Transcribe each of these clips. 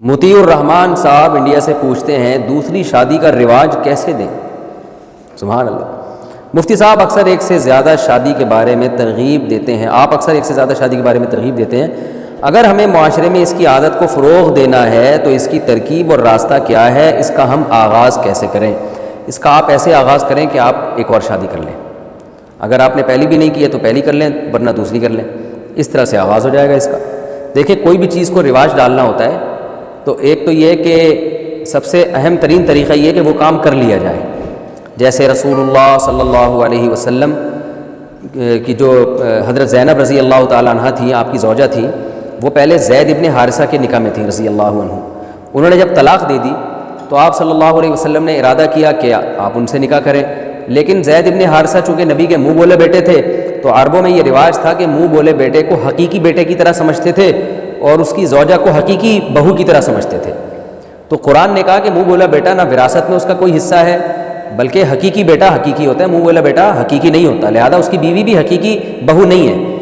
مطیع الرحمان صاحب انڈیا سے پوچھتے ہیں دوسری شادی کا رواج کیسے دیں؟ سبحان اللہ۔ مفتی صاحب اکثر ایک سے زیادہ شادی کے بارے میں ترغیب دیتے ہیں، آپ اکثر ایک سے زیادہ شادی کے بارے میں ترغیب دیتے ہیں، اگر ہمیں معاشرے میں اس کی عادت کو فروغ دینا ہے تو اس کی ترکیب اور راستہ کیا ہے، اس کا ہم آغاز کیسے کریں؟ اس کا آپ ایسے آغاز کریں کہ آپ ایک اور شادی کر لیں، اگر آپ نے پہلی بھی نہیں کی ہے تو پہلی کر لیں ورنہ دوسری کر لیں، اس طرح سے آغاز ہو جائے گا اس کا۔ دیکھیں کوئی بھی چیز کو رواج ڈالنا ہوتا ہے تو ایک تو یہ کہ سب سے اہم ترین طریقہ یہ کہ وہ کام کر لیا جائے، جیسے رسول اللہ صلی اللہ علیہ وسلم کی جو حضرت زینب رضی اللہ تعالیٰ عنہ تھیں، آپ کی زوجہ تھیں، وہ پہلے زید ابن حارثہ کے نکاح میں تھیں رضی اللہ عنہ۔ انہوں نے جب طلاق دے دی تو آپ صلی اللہ علیہ وسلم نے ارادہ کیا کہ آپ ان سے نکاح کریں، لیکن زید ابن حارثہ چونکہ نبی کے منہ بولے بیٹے تھے تو عربوں میں یہ رواج تھا کہ منہ بولے بیٹے کو حقیقی بیٹے کی طرح سمجھتے تھے اور اس کی زوجہ کو حقیقی بہو کی طرح سمجھتے تھے۔ تو قرآن نے کہا کہ منہ بولا بیٹا نہ وراثت میں اس کا کوئی حصہ ہے، بلکہ حقیقی بیٹا حقیقی ہوتا ہے، منہ بولا بیٹا حقیقی نہیں ہوتا، لہذا اس کی بیوی بھی حقیقی بہو نہیں ہے۔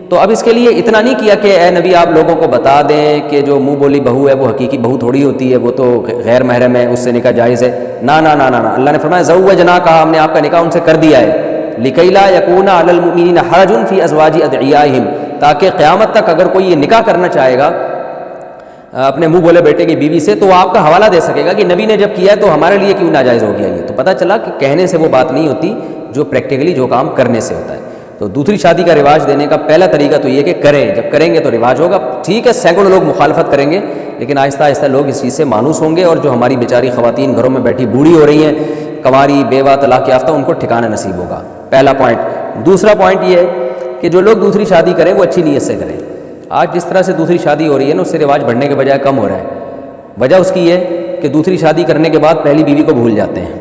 تو اب اس کے لیے اتنا نہیں کیا کہ اے نبی آپ لوگوں کو بتا دیں کہ جو منہ بولی بہو ہے وہ حقیقی بہو تھوڑی ہوتی ہے، وہ تو غیر محرم ہے، اس سے نکاح جائز ہے۔ نہ نہ نہ نہ، اللہ نے فرمایا زوجنا، کہا ہم نے آپ کا نکاح ان سے کر دیا ہے، لکی لا یکون علی المؤمنین حرج فی ازواج ادعیائہم، تاکہ قیامت تک اگر کوئی یہ نکاح کرنا چاہے گا اپنے منہ بولے بیٹے کی بیوی سے تو وہ آپ کا حوالہ دے سکے گا کہ نبی نے جب کیا ہے تو ہمارے لیے کیوں ناجائز ہو گیا یہ۔ تو پتہ چلا کہ کہنے سے وہ بات نہیں ہوتی، جو پریکٹیکلی جو کام کرنے سے ہوتا ہے۔ تو دوسری شادی کا رواج دینے کا پہلا طریقہ تو یہ کہ کریں، جب کریں گے تو رواج ہوگا۔ ٹھیک ہے سینکڑوں لوگ مخالفت کریں گے لیکن آہستہ آہستہ لوگ اس چیز سے مانوس ہوں گے، اور جو ہماری بیچاری خواتین گھروں میں بیٹھی بوڑھی ہو رہی ہیں، کنواری بیوہ طلاق یافتہ، ان کو ٹھکانہ نصیب ہوگا، پہلا پوائنٹ۔ دوسرا پوائنٹ یہ ہے کہ جو لوگ دوسری شادی کریں وہ اچھی نیت سے کریں۔ آج جس طرح سے دوسری شادی ہو رہی ہے نا، اس سے رواج بڑھنے کے بجائے کم ہو رہا ہے۔ وجہ اس کی یہ کہ دوسری شادی کرنے کے بعد پہلی بیوی کو بھول جاتے ہیں،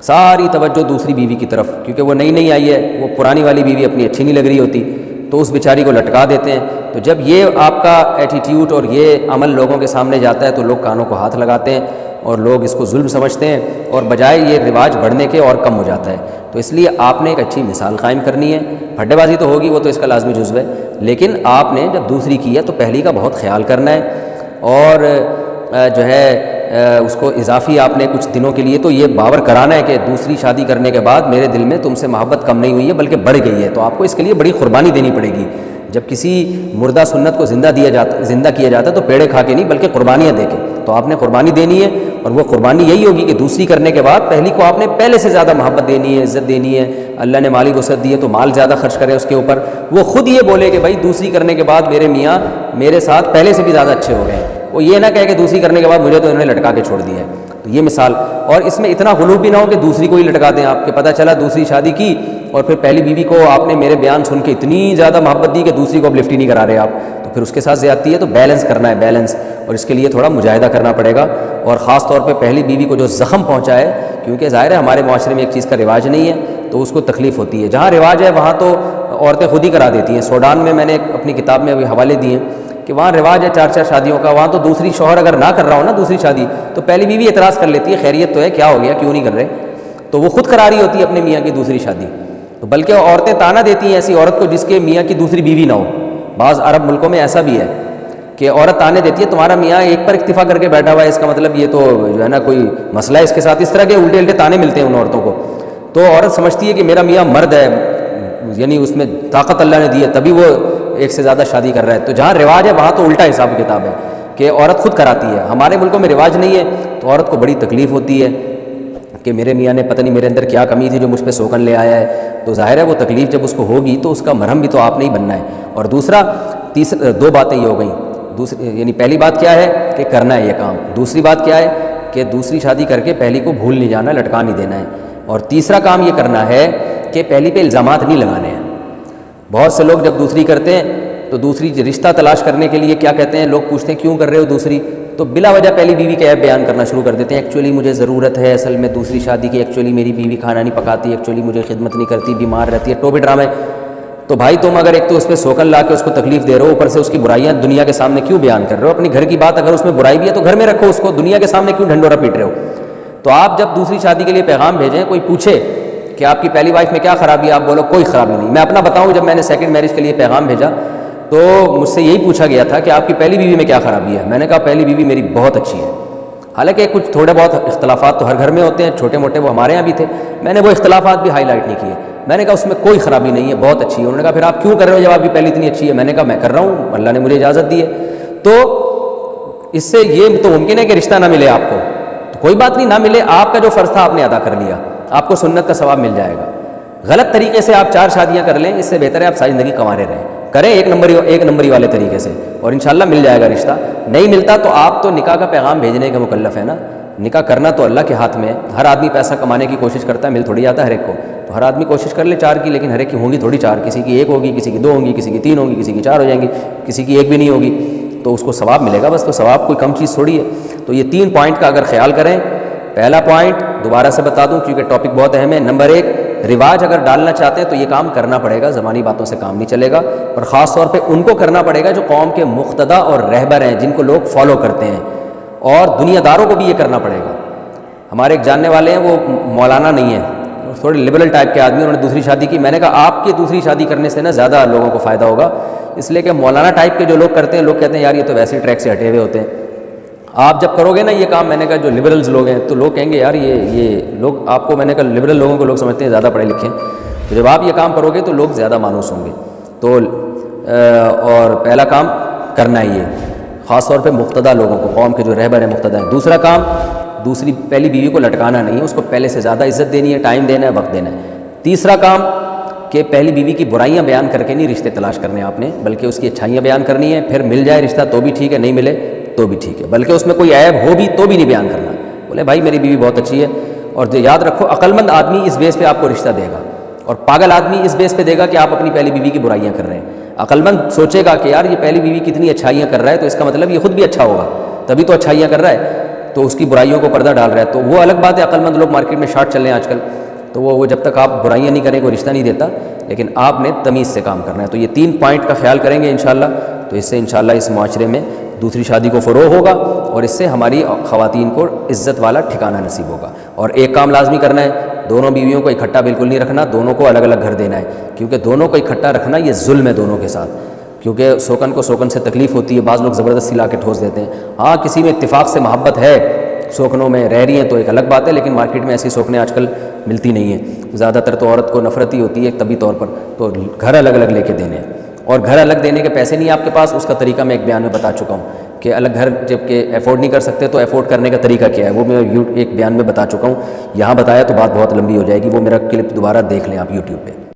ساری توجہ دوسری بیوی کی طرف، کیونکہ وہ نئی آئی ہے، وہ پرانی والی بیوی اپنی اچھی نہیں لگ رہی ہوتی تو اس بیچاری کو لٹکا دیتے ہیں۔ تو جب یہ آپ کا ایٹیٹیوڈ اور یہ عمل لوگوں کے سامنے جاتا ہے تو لوگ کانوں کو ہاتھ لگاتے ہیں اور لوگ اس کو ظلم سمجھتے ہیں، اور بجائے یہ رواج بڑھنے کے اور کم ہو جاتا ہے۔ تو اس لیے آپ نے ایک اچھی مثال قائم کرنی ہے۔ پھڈے بازی تو ہوگی، وہ تو اس کا لازمی جزو ہے، لیکن آپ نے جب دوسری کی ہے تو پہلی کا بہت خیال کرنا ہے، اور جو ہے اس کو اضافی آپ نے کچھ دنوں کے لیے تو یہ باور کرانا ہے کہ دوسری شادی کرنے کے بعد میرے دل میں تم سے محبت کم نہیں ہوئی ہے بلکہ بڑھ گئی ہے۔ تو آپ کو اس کے لیے بڑی قربانی دینی پڑے گی۔ جب کسی مردہ سنت کو زندہ کیا جاتا ہے تو پیڑے کھا کے نہیں بلکہ قربانیاں دے کے، تو آپ نے قربانی دینی ہے، اور وہ قربانی یہی ہوگی کہ دوسری کرنے کے بعد پہلی کو آپ نے پہلے سے زیادہ محبت دینی ہے، عزت دینی ہے۔ اللہ نے مالی وسعت دی ہے تو مال زیادہ خرچ کرے اس کے اوپر، وہ خود یہ بولے کہ بھائی دوسری کرنے کے بعد میرے میاں میرے ساتھ پہلے سے بھی زیادہ اچھے ہو گئے ہیں، وہ یہ نہ کہے کہ دوسری کرنے کے بعد مجھے تو انہوں نے لٹکا کے چھوڑ دیا ہے۔ تو یہ مثال، اور اس میں اتنا غلو بھی نہ ہو کہ دوسری کو ہی لٹکا دیں آپ، کہ پتہ چلا دوسری شادی کی اور پھر پہلی بیوی کو آپ نے میرے بیان سن کے اتنی زیادہ محبت دی کہ دوسری کو اب لفٹ ہی نہیں کرا رہے آپ، تو پھر اس کے ساتھ زیادتی ہے۔ تو بیلنس کرنا ہے، بیلنس، اور اس کے لیے تھوڑا مجاہدہ کرنا پڑے گا، اور خاص طور پہ پہلی بیوی کو جو زخم پہنچا ہے، کیونکہ ظاہر ہے ہمارے معاشرے میں ایک چیز کا رواج نہیں ہے تو اس کو تکلیف ہوتی ہے۔ جہاں رواج ہے وہاں تو عورتیں خود ہی کرا دیتی ہیں۔ سوڈان میں نے اپنی کتاب میں ابھی حوالے دیے ہیں کہ وہاں رواج ہے 4 شادیوں کا، وہاں تو دوسری شوہر اگر نہ کر رہا ہو نا دوسری شادی تو پہلی بیوی اعتراض کر لیتی ہے، خیریت تو ہے، کیا ہو گیا، کیوں نہیں کر رہے، تو وہ خود کرا رہی ہوتی ہے اپنے میاں کی دوسری شادی۔ تو بلکہ عورتیں تانا دیتی ہیں ایسی عورت کو جس کے میاں کی دوسری بیوی نہ ہو۔ بعض عرب ملکوں میں ایسا بھی ہے کہ عورت تانے دیتی ہے تمہارا میاں ایک پر اکتفا کر کے بیٹھا ہوا ہے، اس کا مطلب یہ تو جو ہے نا کوئی مسئلہ ہے اس کے ساتھ، اس طرح کے الٹے تانے ملتے ہیں ان عورتوں کو۔ تو عورت سمجھتی ہے کہ میرا میاں مرد ہے، یعنی اس میں طاقت اللہ نے دی ہے تبھی وہ ایک سے زیادہ شادی کر رہا ہے۔ تو جہاں رواج ہے وہاں تو الٹا حساب کتاب ہے کہ عورت خود کراتی ہے۔ ہمارے ملکوں میں رواج نہیں ہے تو عورت کو بڑی تکلیف ہوتی ہے کہ میرے میاں نے پتہ نہیں میرے اندر کیا کمی تھی جو مجھ پہ سوکن لے آیا ہے۔ تو ظاہر ہے وہ تکلیف جب اس کو ہوگی تو اس کا مرہم بھی تو آپ نے ہی بننا ہے۔ اور دوسرا 2 باتیں یہ ہو گئیں، یعنی پہلی بات کیا ہے کہ کرنا ہے یہ کام، دوسری بات کیا ہے کہ دوسری شادی کر کے پہلی کو بھول نہیں جانا، لٹکا نہیں دینا ہے، اور تیسرا کام یہ کرنا ہے کہ پہلی پہ الزامات نہیں لگانے ہیں۔ بہت سے لوگ جب دوسری کرتے ہیں تو دوسری رشتہ تلاش کرنے کے لیے کیا کہتے ہیں، لوگ پوچھتے ہیں کیوں کر رہے ہو دوسری، تو بلا وجہ پہلی بیوی کا عیب بیان کرنا شروع کر دیتے ہیں، ایکچولی مجھے ضرورت ہے اصل میں دوسری شادی کی، ایکچولی میری بیوی کھانا نہیں پکاتی، ایکچولی مجھے خدمت نہیں کرتی، بیمار رہتی ہے، ٹوپے ڈرامے۔ تو بھائی تم اگر ایک تو اس پہ سوکن لا کے اس کو تکلیف دے رہے ہو، اوپر سے اس کی برائیاں دنیا کے سامنے کیوں بیان کر رہے ہو؟ اپنی گھر کی بات اگر اس میں برائی بھی ہے تو گھر میں رکھو اس کو، دنیا کے سامنے کیوں ڈھنڈورا پیٹ رہے ہو؟ تو آپ جب دوسری شادی کے لیے پیغام بھیجیں، کوئی پوچھے کہ آپ کی پہلی وائف میں کیا خرابی ہے، آپ بولو کوئی خرابی نہیں۔ میں اپنا بتاؤں، جب میں نے سیکنڈ میرج کے لیے پیغام بھیجا تو مجھ سے یہی پوچھا گیا تھا کہ آپ کی پہلی بیوی میں کیا خرابی ہے. میں نے کہا پہلی بیوی میری بہت اچھی ہے. حالانکہ کچھ تھوڑے بہت اختلافات تو ہر گھر میں ہوتے ہیں، چھوٹے موٹے، وہ ہمارے یہاں بھی تھے. میں نے وہ اختلافات بھی ہائی لائٹ نہیں کیے. میں نے کہا اس میں کوئی خرابی نہیں ہے، بہت اچھی ہے. انہوں نے کہا پھر آپ کیوں کر رہے ہو جب آپ کی پہلی اتنی اچھی ہے؟ میں نے کہا میں کر رہا ہوں، اللہ نے مجھے اجازت دی ہے. تو اس سے یہ تو ممکن ہے کہ رشتہ نہ ملے آپ کو، تو کوئی بات نہیں، نہ ملے، آپ کا جو فرض تھا آپ نے ادا کر لیا، آپ کو سنت کا ثواب مل جائے گا. غلط طریقے سے آپ 4 شادیاں کر لیں، اس سے بہتر ہے آپ ساری زندگی کنوارے رہیں. کریں ایک نمبری والے طریقے سے، اور انشاءاللہ مل جائے گا رشتہ. نہیں ملتا تو آپ تو نکاح کا پیغام بھیجنے کا مکلف ہے نا. نکاح کرنا تو اللہ کے ہاتھ میں ہے. ہر آدمی پیسہ کمانے کی کوشش کرتا ہے، مل تھوڑی جاتا ہے ہر ایک کو. تو ہر آدمی کوشش کر لے 4 کی، لیکن ہر ایک کی ہوں گی تھوڑی 4. کسی کی 1 ہوگی، کسی کی 2 ہوں گی، کسی کی 3 ہوں گی، کسی کی 4 ہو جائیں گی، کسی کی 1 بھی نہیں ہوگی. تو اس کو ثواب ملے گا بس. تو ثواب کوئی کم چیز تھوڑی ہے. تو یہ 3 پوائنٹ کا اگر خیال کریں. پہلا پوائنٹ دوبارہ سے بتا دوں کیونکہ ٹاپک بہت اہم ہے. نمبر 1، رواج اگر ڈالنا چاہتے ہیں تو یہ کام کرنا پڑے گا، زبانی باتوں سے کام نہیں چلے گا. اور خاص طور پہ ان کو کرنا پڑے گا جو قوم کے مقتدا اور رہبر ہیں، جن کو لوگ فالو کرتے ہیں. اور دنیا داروں کو بھی یہ کرنا پڑے گا. ہمارے ایک جاننے والے ہیں، وہ مولانا نہیں ہیں، تھوڑے لبرل ٹائپ کے آدمی، انہوں نے دوسری شادی کی. میں نے کہا آپ کی دوسری شادی کرنے سے نا زیادہ لوگوں کو فائدہ ہوگا، اس لیے کہ مولانا ٹائپ کے جو لوگ کرتے ہیں، لوگ کہتے ہیں یار یہ تو ویسے ٹریک سے ہٹے ہوئے ہوتے ہیں. آپ جب کرو گے نا یہ کام، میں نے کہا جو لبرلز لوگ ہیں تو لوگ کہیں گے یار یہ لوگ آپ کو، میں نے کہا لبرل لوگوں کو لوگ سمجھتے ہیں زیادہ پڑھے لکھے ہیں. تو جب آپ یہ کام کرو گے تو لوگ زیادہ مانوس ہوں گے. تو اور پہلا کام کرنا ہی ہے، خاص طور پہ مقتدا لوگوں کو، قوم کے جو رہبر ہیں، مقتدا ہیں. دوسرا کام، پہلی بیوی کو لٹکانا نہیں ہے، اس کو پہلے سے زیادہ عزت دینی ہے، ٹائم دینا ہے، وقت دینا ہے. تیسرا کام کہ پہلی بیوی کی برائیاں بیان کر کے نہیں رشتے تلاش کرنے آپ نے، بلکہ اس کی اچھائیاں بیان کرنی ہے. پھر مل جائے رشتہ تو بھی ٹھیک ہے، نہیں ملے تو بھی ٹھیک ہے، بلکہ اس میں کوئی عیب ہو بھی تو بھی نہیں بیان کرنا. بولے بھائی میری بیوی بہت اچھی ہے. اور جو یاد رکھو، عقل مند آدمی اس بیس پہ آپ کو رشتہ دے گا، اور پاگل آدمی اس بیس پہ دے گا کہ آپ اپنی پہلی بیوی کی برائیاں کر رہے ہیں. عقل مند سوچے گا کہ یار یہ پہلی بیوی کتنی اچھائیاں کر رہا ہے، تو اس کا مطلب یہ خود بھی اچھا ہوگا، تبھی تو اچھائیاں کر رہا ہے، تو اس کی برائیوں کو پردہ ڈال رہا ہے. تو وہ الگ بات ہے. عقل مند لوگ مارکیٹ میں شارٹ چل رہے ہیں آج کل، تو وہ جب تک آپ برائیاں نہیں کریں کوئی رشتہ نہیں دیتا. لیکن آپ نے تمیز سے کام کرنا ہے. تو یہ 3 پوائنٹ کا خیال کریں گے انشاءاللہ، تو اس سے انشاءاللہ اس معاشرے میں دوسری شادی کو فروغ ہوگا، اور اس سے ہماری خواتین کو عزت والا ٹھکانہ نصیب ہوگا. اور ایک کام لازمی کرنا ہے، دونوں بیویوں کو اکٹھا بالکل نہیں رکھنا، دونوں کو الگ الگ گھر دینا ہے. کیونکہ دونوں کو اکٹھا رکھنا یہ ظلم ہے دونوں کے ساتھ. کیونکہ سوکن کو سوکن سے تکلیف ہوتی ہے، بعض لوگ زبردستی لا کے ٹھوس دیتے ہیں. ہاں کسی میں اتفاق سے محبت ہے، سوکنوں میں رہ رہی ہیں تو ایک الگ بات ہے، لیکن مارکیٹ میں ایسی سوکنیں آج کل ملتی نہیں ہیں. زیادہ تر تو عورت کو نفرت ہی ہوتی ہے طبی طور پر. تو گھر الگ الگ لے کے دینے ہیں. اور گھر الگ دینے کے پیسے نہیں آپ کے پاس، اس کا طریقہ میں ایک بیان میں بتا چکا ہوں کہ الگ گھر جب کہ افورڈ نہیں کر سکتے تو افورڈ کرنے کا طریقہ کیا ہے، وہ میں ایک بیان میں بتا چکا ہوں. یہاں بتایا تو بات بہت لمبی ہو جائے گی، وہ میرا کلپ دوبارہ دیکھ لیں آپ یوٹیوب پہ.